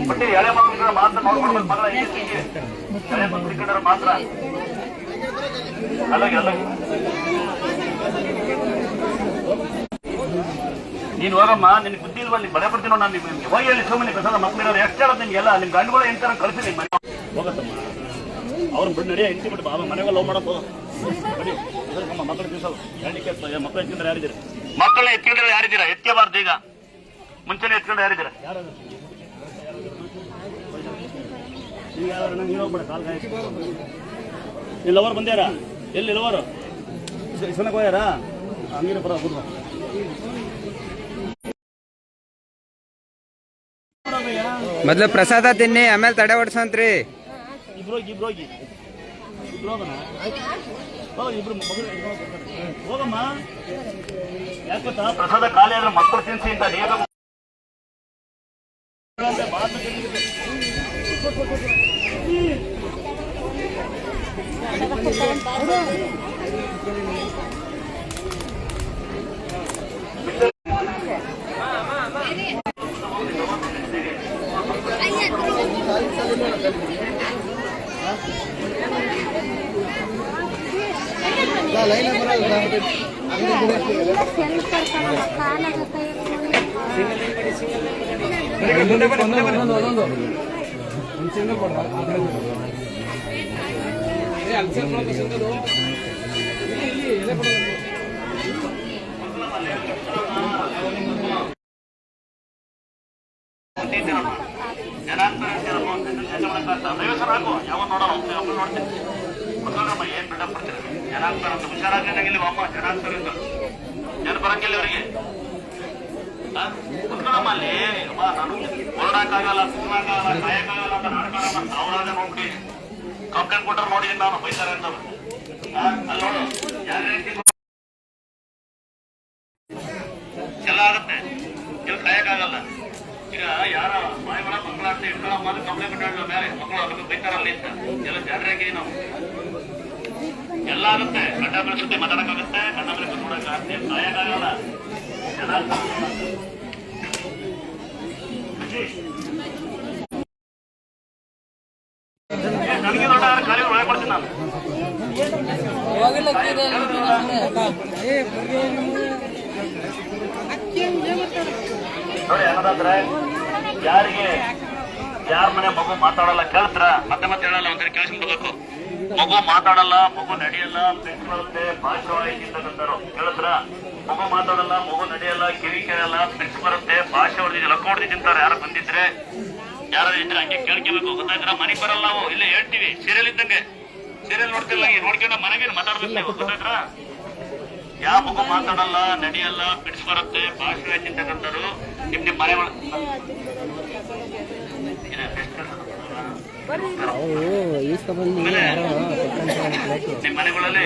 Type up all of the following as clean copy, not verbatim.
but ಎಳೆ ಮಕ್ಕಳಿಗೆ ಮಾತ್ರ ನೋಡ್ಕೊಳ್ಬೇಕು ಮಗಳ ಎಳೆ ಮಕ್ಕಳಿಗೆ ಮಾತ್ರ ಅಲ್ಲಾಗಿ ಅಲ್ಲಾಗಿ ನೀನು ಹೋಗಮ್ಮ ನಿನ್ಗೆ ಬುದ್ಧಿ ಇಲ್ವಾ ನೀವು ಬಳೆ ಬರ್ತೀನೋ ನಾನು ನಿಮ್ಗೆ ಹೋಗಿ ಹೇಳಿ ಸುಮ್ಮನೆ ಕಸದ ಮಕ್ಕಳಿರೋರು ಎಷ್ಟು ಹೇಳೋದು ನಿಮ್ಗೆಲ್ಲ ನಿಮ್ಮ ಗಂಡುಗಳು ಎಂತ ಕಳಿಸಿ ನಿಮ್ಮ ಮನೆ ಹೋಗತ್ತಮ್ಮ ಅವ್ರನ್ನ ಬಿಟ್ಟು ನಡೆಯ ಇಂಟಿ ಬಿಟ್ಟು ಬಾಬಾ ಮನೆಗೆ ಲವ್ ಮಾಡೋದು ಬರೀ ಮಕ್ಕಳು ದಿವಸ ಹೇಳಲಿಕ್ಕೆ ಮಕ್ಕಳು ಎತ್ಕೊಂಡ್ರೆ ಯಾರಿದ್ದೀರ ಮಕ್ಕಳನ್ನ ಎತ್ಕೊಂಡ್ರೆ ಯಾರಿದ್ದೀರಾ ಎತ್ಕೋಬಾರ್ದು ಈಗ ಮುಂಚೆನೆ ಎತ್ಕೊಂಡು ಯಾರಿದ್ದೀರ ಈಗ ಯಾರು ನೀನು ಹೋಗ್ಬೇಡ ಕಾಲ್ ಕಾಯಿ ಇಲ್ಲಿ ಲವರ್ ಬಂದ್ಯಾರ ಎಲ್ಲಿ ಲವರು ಇಸ್ಕೊಳಕ್ಕೆ ಹೋಗ್ಯಾರ ಹಂಗಿನ ಪರ ಗುರು ಮೊದ್ಲು ಪ್ರಸಾದ ತಿನ್ನಿ ಆಮೇಲೆ ತಡೆ ಓಡಿಸಂತ್ರಿ ಇಬ್ರು ಹೋಗೋಣ ಇಬ್ರು ಹೋಗಮ್ಮ ಯಾಕೆ ಗೊತ್ತಾ ಪ್ರಸಾದ ಖಾಲಿ ಆದ್ರೆ ಮಕ್ಕಳು ತಿನ್ಸಿ ಅಂತ ನೀರು ಯಾವ ನೋಡೋಣ ನೋಡ್ತೀನಿ ಏನ್ ಬಿಡ ಬಿಡ್ತೀರಿ ಜನಾಂತರ ಅಂತ ಹುಷಾರಾಗಿಲ್ಲ ವಾಪ ಜನಾಂತರ ಜನ ಬರಂಗಿಲ್ಲ ಇವರಿಗೆ ಕುತ್ಕೊಳ್ಳಮ್ಮ ಅಲ್ಲಿ ನಾನು ಹೊರಡಕ್ಕಾಗಲ್ಲ ಕುತ್ಕೊಳ್ಳಕ್ಕಾಗಲ್ಲ ಕಾಯಕ್ಕಾಗಲ್ಲ ಅಂತ ನಾಡ್ಕೊಳ್ಳಮ್ಮ ಅವರಾಗ ನೋಡ್ಬಿಡಿ ಕಂಪ್ಲೇಂಟ್ ಕೊಟ್ಟರು ನೋಡಿ ನಾನು ಬೈತಾರೆ ಅಂತ ಅಲ್ಲಿ ನೋಡು ಯಾರು ಎಲ್ಲ ಆಗುತ್ತೆ ಇಲ್ಲಿ ಕಾಯಕ್ಕಾಗಲ್ಲ ಈಗ ಯಾರ ಬಾಯಿ ಒಳ ಮಕ್ಕಳಾಗ್ತದೆ ಇಟ್ಕೊಳ್ಳಮ್ಮ ಅಂತ ಕಂಪ್ಲೇಂಟ್ ಕೊಟ್ಟ ಬೇರೆ ಮಕ್ಕಳು ಅದಕ್ಕೆ ಬೈತಾರಲ್ಲ ಅಂತ ಎಲ್ಲ ಜನರಿಗೆ ನಾವು ಎಲ್ಲ ಆಗುತ್ತೆ ಗಂಡ ಮೇಲೆ ಸುದ್ದಿ ಮಾತಾಡಕ್ಕಾಗುತ್ತೆ ಗಂಡ ಮೇಲೆ ಕೂತ್ಕೊಡಕ್ಕಾಗುತ್ತೆ ಕಾಯಕ್ಕಾಗಲ್ಲ ನನಗೆ ದೊಡ್ಡ ಕಾರ್ಯ ಒಳಗೆ ಕೊಡ್ತೀನಿ ನಾನು ನೋಡಿ ಏನಂದ್ರೆ ಯಾರಿಗೆ ಯಾರ ಮನೆ ಮಗು ಮಾತಾಡಲ್ಲ ಕೇಳ್ತಾರ ಮತ್ತೆ ಮತ್ತೆ ಹೇಳಲ್ಲ ಒಂದ್ಸರಿ ಕೇಳಿಸ್ಬಿಡ್ಬೇಕು ಮಗು ಮಾತಾಡಲ್ಲ ಮಗು ನಡೆಯಲ್ಲ ಪೆಟ್ಟು ಬರುತ್ತೆ ಭಾಷೆವಾಯಿತಂದರು ಕೇಳಿದ್ರ ಮಗು ಮಾತಾಡಲ್ಲ ಮಗು ನಡೆಯಲ್ಲ ಕಿವಿ ಕೇಳಲ್ಲ ಪೆಟ್ಟು ಬರುತ್ತೆ ಭಾಷೆ ಹೊಡೆದಿದ್ದು ಲಕ್ಕ ಹೊಡೆದಿ ತಿಂತಾರೆ ಯಾರು ಬಂದಿದ್ರೆ ಯಾರು ಇದ್ರೆ ಹಂಗೆ ಕೇಳ್ಕೋಬೇಕು ಗೊತ್ತಾಯ್ತರ ಮನೆಗೆ ಬರಲ್ಲ ನಾವು ಇಲ್ಲೇ ಹೇಳ್ತೀವಿ ಸೀರಿಯಲ್ ಇದ್ದಂಗೆ ಸೀರಿಯಲ್ ನೋಡ್ತಿಲ್ಲ ನೋಡ್ಕೊಂಡ ಮನೆಗೆ ಮಾತಾಡ್ಬೇಕು ನೀವು ಗೊತ್ತಾಯ್ತರ ಯಾವ ಮಗು ಮಾತಾಡಲ್ಲ ನಡೆಯಲ್ಲ ಬಿಡ್ಸ್ ಬರುತ್ತೆ ಭಾಷೆ ತಿಂತಕ್ಕಂಥವ್ರು ನಿಮ್ ಮನೆ ನಿಮ್ಮ ಮನೆಗಳಲ್ಲಿ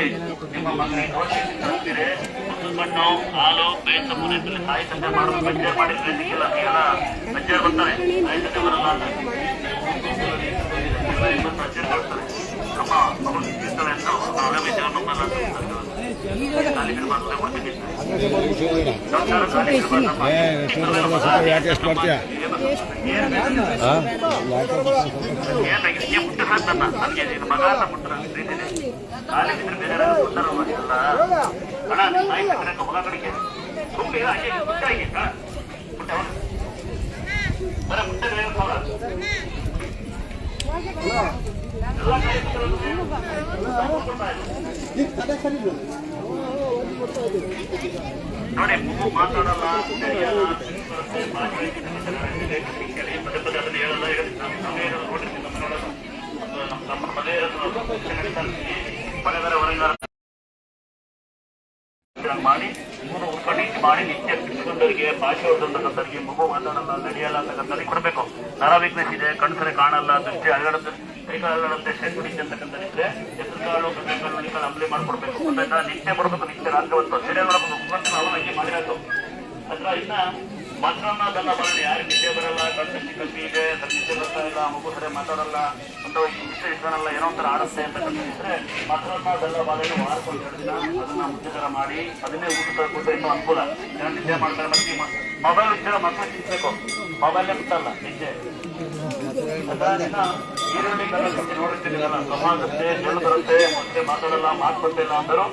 ನಿಮ್ಮ ಮಕ್ಕಳಿಗೆ ಮಣ್ಣು ಹಾಲು ಬೇಯಿಸ ಮುರಿದ್ರೆ ತಾಯಿ ತಂದೆ ಮಾಡೋದು ಬಜ್ಜೆ ಮಾಡಿದ್ರೆ ಸಿಕ್ಕಿಲ್ಲ ಈಗೆಲ್ಲ ಬಜ್ಜೆ ಬರ್ತಾರೆ ತಾಯಿ ತಂದೆ ಬರಲ್ಲ ಅಂತ ಬಜ್ಜೆ ಕೊಡ್ತಾರೆ ನಮ್ಮ ಮಗಳು ಸಿಕ್ಕಿರ್ತಾರೆ ಅಂತ ಒಳ್ಳೆ ಬೈಜ ನಮ್ಮಲ್ಲ ನನಗೆ ಮಗ ಅಂತ ಬಿಟ್ಟರೆ ಕಾಲೇಜಿದ್ರೆ ಬೇರೆ ಬಿಡ್ತಾರಲ್ಲ ಅಣ್ಣ ತಾಯಿ ಮಗ ಕಡೆಗೆ ಸುಮ್ಮನೆ ಹಾಗೆ ಮುಟ್ಟ ಹಾಗೆ ಮುಟ್ಟ ಬರ ಮುಟ್ಟೆ ನೋಡಿ ಮಗು ಮಾತಾಡಲ್ಲ ನಡೆಯಲ್ಲ ಪದೇ ಪದೇ ಅದನ್ನ ಹೇಳಲ್ಲ ನೋಡಿರ್ತೀವಿ ನಮ್ಮ ನೋಡೋದು ನಮ್ಮ ಮದುವೆ ಇರೋದು ಮನೆ ಬೇರೆ ಹೊರಗಾರ ಮಾಡಿ ಕಡಿಟ್ ಮಾಡಿ ನಿತ್ಯ ಶಿಕ್ಷಕರಿಗೆ ಭಾಷೆ ಹೊಡೆದಂತಕ್ಕಂಥವ್ರಿಗೆ ಮಗು ಮಾತಾಡಲ್ಲ ನಡೆಯಲ್ಲ ಅಂತಕ್ಕಂಥವ್ರಿಗೆ ಕೊಡಬೇಕು ನರ ವೀಕ್ನೆಸ್ ಇದೆ ಕಣ್ಸರೆ ಕಾಣಲ್ಲ ದೃಷ್ಟಿ ಅಲ್ಲಾಡುತ್ತೆ ಕೈಕಾಲು ಅಲ್ಲಾಡುತ್ತೆ ಶೆಟ್ ಹಿಡಿತೆ ಅಂತಕ್ಕಂಥದ್ದಿದ್ರೆ ಹೆಸರು ಕಾಳು ಕಡ್ಲೆಕಾಳು ಉಳಿಕಾಳು ಅಂಬ್ಲಿ ಮಾಡ್ಕೊಡ್ಬೇಕು ಗೊತ್ತಾಯ್ತಾ ನಿತ್ಯ ಕೊಡ್ಬೇಕು ನಿತ್ಯ ರಾತ್ರಿ ಹೊತ್ತು ಸೀರಿಯಲ್ ನೋಡಬೇಕು ನಾವು ಹಂಗೆ ಮಾಡಿರೋದು ಅದ್ರ ಇನ್ನ ಮಕ್ಕಳನ್ನ ಅದೆಲ್ಲ ಬರಲಿ ಯಾರಿಗೆ ನಿದ್ದೆ ಬರಲ್ಲ ಕಣ್ಣಿಗೆ ಕಮ್ಮಿ ಇದೆ ನಿದ್ದೆ ಬರ್ತಾ ಇಲ್ಲ ಮಗು ಸರಿ ಮಾತಾಡಲ್ಲ ಅಂತ ಇಷ್ಟ ಇಟ್ಕೊಳಲ್ಲ ಏನೋ ಒಂಥರ ಆಡುತ್ತೆ ಅಂತ ಕಲ್ಪಿಸಿದ್ರೆ ಮಕ್ಕಳನ್ನ ಅದೆಲ್ಲ ಬಾಳೆಯನ್ನು ವಾರಕ್ಕೊಂದು 2 ದಿನ ಅದನ್ನ ಮುದ್ದೆ ಮಾಡಿ ಅದನ್ನೇ ಊಟ ಕೊಟ್ಟರೆ ಇನ್ನೂ ಅನುಕೂಲ ಏನೋ ನಿದ್ದೆ ಮಾಡ್ತಾರೆ ಮತ್ತೆ ಮೊಬೈಲ್ ಇದ್ದರೆ ಮಕ್ಕಳು ತಿನ್ಬೇಕು ಮೊಬೈಲೇ ಬಿಟ್ಟಲ್ಲ ನಿದ್ದೆ ಈರುಳ್ಳಿ ನೋಡಿರ್ತೀರಲ್ಲ, ಸಮಾಜಕ್ಕೆ ಜೊಳ್ಳು ಬರುತ್ತೆ, ಮತ್ತೆ ಮಾತಾಡಲ್ಲ, ಮಾತು ಬರ್ತಿಲ್ಲ ಅಂದರು